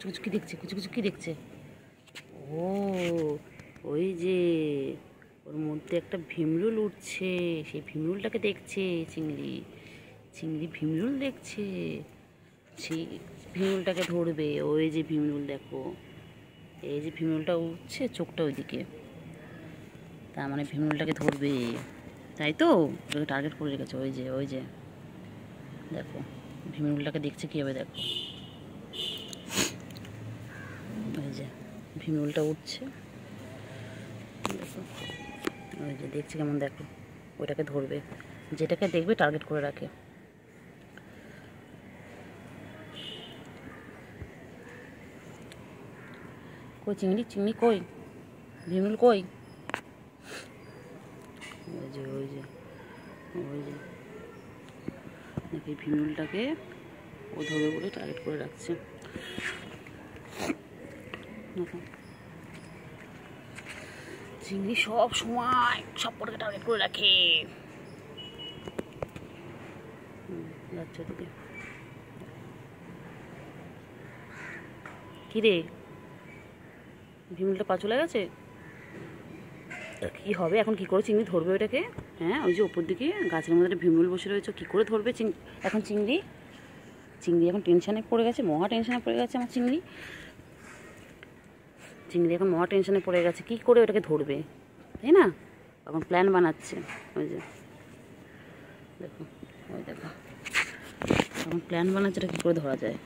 কিছু কি দেখছে, কিছু কি দেখছে। ও ওই যে ওর মধ্যে একটা ভীমরুল উঠছে, সেই ভীমরুলটাকে দেখছে চিংড়ি। চিংড়ি ভীমরুল দেখছে, সেই ভীমরুলটাকে ধরবে। ওই যে ভীমরুল দেখো, এই যে ভীমরুলটা উঠছে, চোখটা ওইদিকে, তার মানে ভীমরুলটাকে ধরবে, তাই তো ওটাকে টার্গেট করে রেখেছে। ওই যে ওই যে দেখো ভীমরুলটাকে দেখছে কীভাবে, দেখো ওই যে ভীমরুলটা উঠছে, দেখো ওই যে দেখছে কেমন, দেখো ওইটাকে ধরবে, যেটাকে দেখবে টার্গেট করে রাখে। কই চিংড়ি, চিংড়ি কই, ভীমরুল কই, ওই যে ওই যে ওই যে নাকি ভীমরুলটাকে ও ধরবে বলে টার্গেট করে রাখছে। চিংড়ি সব সময় সব কটাকে টার্গেট করে রাখে। যাচ্ছে ওদিকে, কিরে ভীমরুলটা পা চলে গেছে, কী হবে এখন, কী করে চিংড়ি ধরবে ওইটাকে? হ্যাঁ ওই যে ওপর দিকে গাছের মধ্যে একটা ভীমরুল বসে রয়েছে, কী করে ধরবে এখন চিংড়ি? চিংড়ি এখন টেনশানে পড়ে গেছে, মহা টেনশানে পড়ে গেছে আমার চিংড়ি। চিংড়ি এখন মহা টেনশানে পড়ে গেছে, কী করে ওটাকে ধরবে, তাই না? এখন প্ল্যান বানাচ্ছে। ওই যে দেখো, ওই দেখো এখন প্ল্যান বানাচ্ছে, এটা কী করে ধরা যায়।